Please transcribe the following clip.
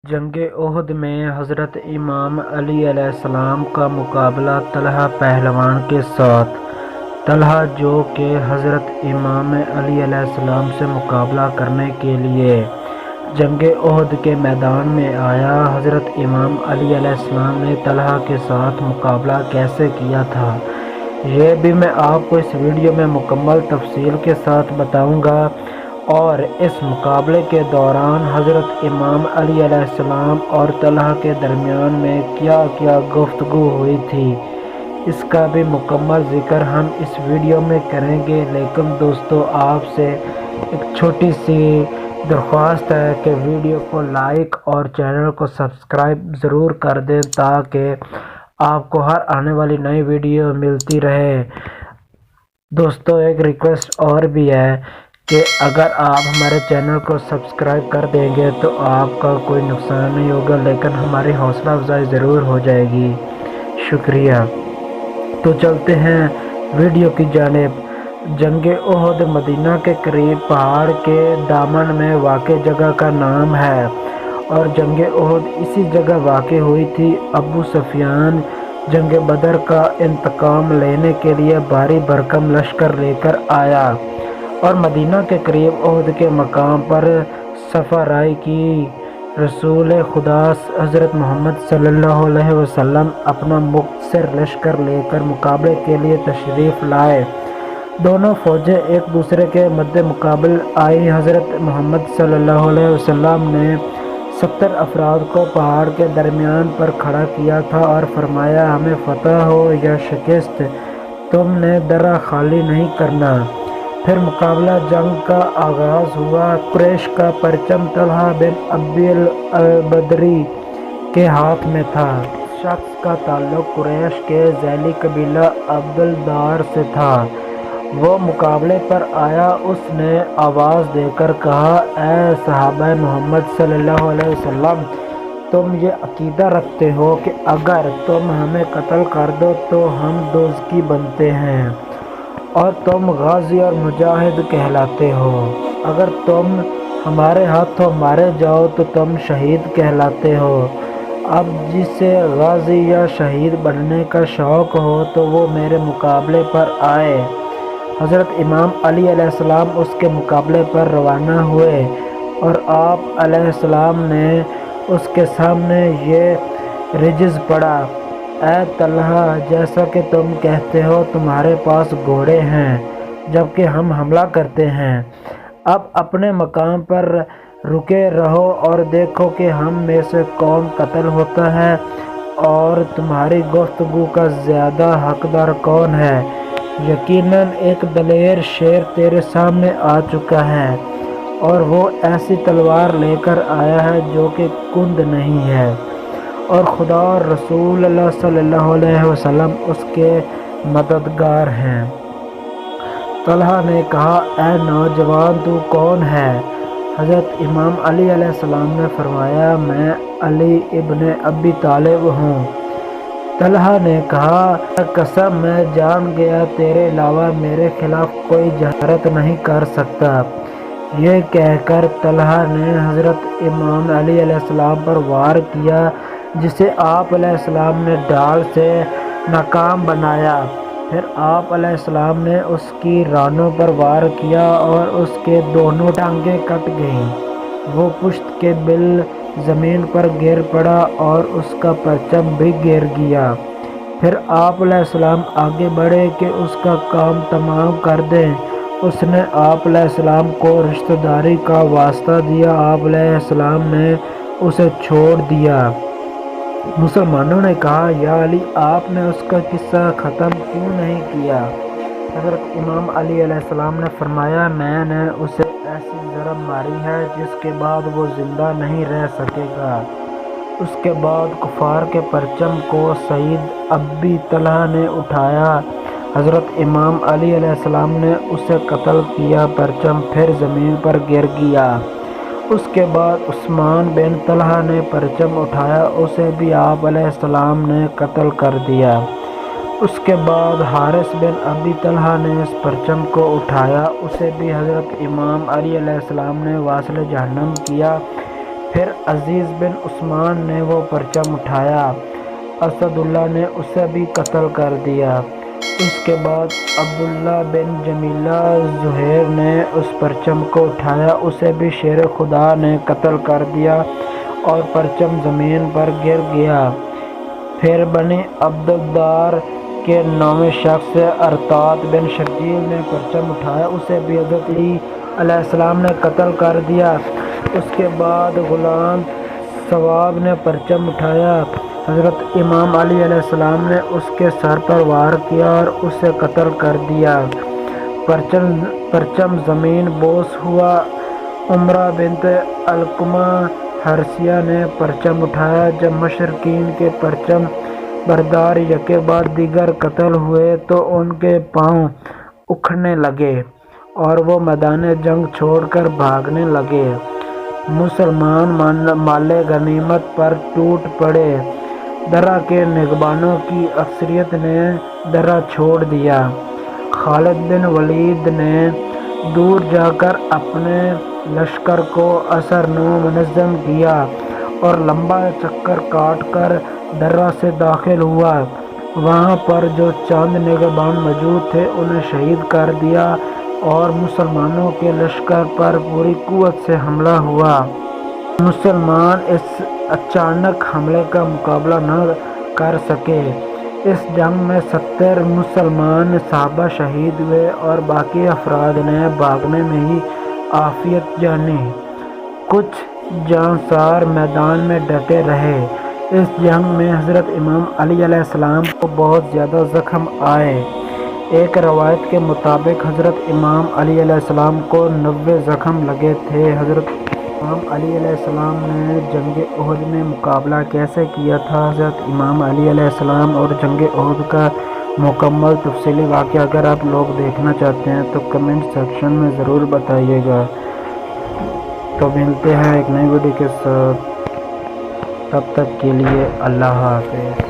جنگ احد میں حضرت امام علی علیہ السلام کا مقابلہ طلحہ پہلوان کے ساتھ۔ طلحہ جو کہ حضرت امام علی علیہ السلام سے مقابلہ کرنے کے لیے جنگ احد کے میدان میں آیا۔ حضرت امام علی علیہ السلام نے طلحہ کے ساتھ مقابلہ کیسے کیا تھا، یہ بھی میں آپ کو اس ویڈیو میں مکمل تفصیل کے ساتھ بتاؤں گا، اور اس مقابلے کے دوران حضرت امام علی علیہ السلام اور طلحہ کے درمیان میں کیا کیا گفتگو ہوئی تھی، اس کا بھی مکمل ذکر ہم اس ویڈیو میں کریں گے۔ لیکن دوستو، آپ سے ایک چھوٹی سی درخواست ہے کہ ویڈیو کو لائک اور چینل کو سبسکرائب ضرور کر دیں تاکہ آپ کو ہر آنے والی نئی ویڈیو ملتی رہے۔ دوستو، ایک ریکویسٹ اور بھی ہے کہ اگر آپ ہمارے چینل کو سبسکرائب کر دیں گے تو آپ کا کوئی نقصان نہیں ہوگا، لیکن ہماری حوصلہ افزائی ضرور ہو جائے گی۔ شکریہ۔ تو چلتے ہیں ویڈیو کی جانب۔ جنگ احد مدینہ کے قریب پہاڑ کے دامن میں واقع جگہ کا نام ہے، اور جنگ احد اسی جگہ واقع ہوئی تھی۔ ابو سفیان جنگ بدر کا انتقام لینے کے لیے بھاری بھرکم لشکر لے کر آیا اور مدینہ کے قریب احد کے مقام پر صف آرائی کی۔ رسول خدا حضرت محمد صلی اللہ علیہ وسلم اپنا مختصر لشکر لے کر مقابلے کے لیے تشریف لائے۔ دونوں فوجیں ایک دوسرے کے مد مقابل آئی۔ حضرت محمد صلی اللہ علیہ وسلم نے 70 افراد کو پہاڑ کے درمیان پر کھڑا کیا تھا اور فرمایا، ہمیں فتح ہو یا شکست، تم نے درہ خالی نہیں کرنا۔ پھر مقابلہ جنگ کا آغاز ہوا۔ قریش کا پرچم طلحہ بن ابی البدری کے ہاتھ میں تھا۔ اس شخص کا تعلق قریش کے ذیلی قبیلہ عبدالدار سے تھا۔ وہ مقابلے پر آیا۔ اس نے آواز دے کر کہا، اے صحابہ محمد صلی اللہ علیہ وسلم، تم یہ عقیدہ رکھتے ہو کہ اگر تم ہمیں قتل کر دو تو ہم دوزخی بنتے ہیں، اور تم غازی اور مجاہد کہلاتے ہو۔ اگر تم ہمارے ہاتھوں مارے جاؤ تو تم شہید کہلاتے ہو۔ اب جسے غازی یا شہید بننے کا شوق ہو تو وہ میرے مقابلے پر آئے۔ حضرت امام علی علیہ السلام اس کے مقابلے پر روانہ ہوئے، اور آپ علیہ السلام نے اس کے سامنے یہ رجز پڑھا، اے طلحہ، جیسا کہ تم کہتے ہو تمہارے پاس گھوڑے ہیں جبکہ ہم حملہ کرتے ہیں، اب اپنے مقام پر رکے رہو اور دیکھو کہ ہم میں سے کون قتل ہوتا ہے اور تمہاری گفتگو کا زیادہ حقدار کون ہے۔ یقیناً ایک دلیر شیر تیرے سامنے آ چکا ہے، اور وہ ایسی تلوار لے کر آیا ہے جو کہ کند نہیں ہے، اور خدا اور رسول اللہ صلی اللہ علیہ وسلم اس کے مددگار ہیں۔ طلحہ نے کہا، اے نوجوان، تو کون ہے؟ حضرت امام علی علیہ السلام نے فرمایا، میں علی ابن ابی طالب ہوں۔ طلحہ نے کہا، قسم، میں جان گیا تیرے علاوہ میرے خلاف کوئی جرأت نہیں کر سکتا۔ یہ کہہ کر طلحہ نے حضرت امام علی علیہ السلام پر وار کیا، جسے آپ علیہ السلام نے ڈھال سے ناکام بنایا۔ پھر آپ علیہ السلام نے اس کی رانوں پر وار کیا اور اس کے دونوں ٹانگیں کٹ گئیں۔ وہ پشت کے بل زمین پر گر پڑا اور اس کا پرچم بھی گر گیا۔ پھر آپ علیہ السلام آگے بڑھے کہ اس کا کام تمام کر دیں۔ اس نے آپ علیہ السلام کو رشتہ داری کا واسطہ دیا۔ آپ علیہ السلام نے اسے چھوڑ دیا۔ مسلمانوں نے کہا، یا علی، آپ نے اس کا قصہ ختم کیوں نہیں کیا؟ حضرت امام علی علیہ السلام نے فرمایا، میں نے اسے ایسی ضرب ماری ہے جس کے بعد وہ زندہ نہیں رہ سکے گا۔ اس کے بعد کفار کے پرچم کو سید ابی طلحہ نے اٹھایا۔ حضرت امام علی علیہ السلام نے اسے قتل کیا۔ پرچم پھر زمین پر گر گیا۔ اس کے بعد عثمان بن طلحہ نے پرچم اٹھایا، اسے بھی آپ علیہ السلام نے قتل کر دیا۔ اس کے بعد حارث بن ابی طلحہ نے اس پرچم کو اٹھایا، اسے بھی حضرت امام علی علیہ السلام نے واصل جہنم کیا۔ پھر عزیز بن عثمان نے وہ پرچم اٹھایا، اسد اللہ نے اسے بھی قتل کر دیا۔ اس کے بعد عبداللہ بن جمیلہ زہیر نے اس پرچم کو اٹھایا، اسے بھی شیر خدا نے قتل کر دیا اور پرچم زمین پر گر گیا۔ پھر بنی عبدالدار کے 9ویں شخص ارطاد بن شرجیل نے پرچم اٹھایا، اسے بھی حضرت علی علیہ السلام نے قتل کر دیا۔ اس کے بعد غلام ثواب نے پرچم اٹھایا، حضرت امام علی علیہ السلام نے اس کے سر پر وار کیا اور اسے قتل کر دیا۔ پرچم زمین بوس ہوا۔ عمرہ بنت علقمہ حرثیہ نے پرچم اٹھایا۔ جب مشرکین کے پرچم بردار یکے بعد دیگر قتل ہوئے تو ان کے پاؤں اکھڑنے لگے اور وہ میدان جنگ چھوڑ کر بھاگنے لگے۔ مسلمان مال غنیمت پر ٹوٹ پڑے۔ درہ کے نگبانوں کی اکثریت نے درہ چھوڑ دیا۔ خالد بن ولید نے دور جا کر اپنے لشکر کو اثرنو منظم کیا اور لمبا چکر کاٹ کر درہ سے داخل ہوا۔ وہاں پر جو چند نگبان موجود تھے انہیں شہید کر دیا اور مسلمانوں کے لشکر پر پوری قوت سے حملہ ہوا۔ مسلمان اس اچانک حملے کا مقابلہ نہ کر سکے۔ اس جنگ میں 70 مسلمان صحابہ شہید ہوئے اور باقی افراد نے بھاگنے میں ہی عافیت جانی۔ کچھ جانصار میدان میں ڈٹے رہے۔ اس جنگ میں حضرت امام علی علیہ السلام کو بہت زیادہ زخم آئے۔ ایک روایت کے مطابق حضرت امام علی علیہ السلام کو 90 زخم لگے تھے۔ حضرت امام علی علیہ السلام نے جنگ احد میں مقابلہ کیسے کیا تھا؟ حضرت امام علی علیہ السلام اور جنگ احد کا مکمل تفصیلی واقعہ اگر آپ لوگ دیکھنا چاہتے ہیں تو کمنٹ سیکشن میں ضرور بتائیے گا۔ تو ملتے ہیں ایک نئی ویڈیو کے ساتھ، تب تک کے لیے اللہ حافظ۔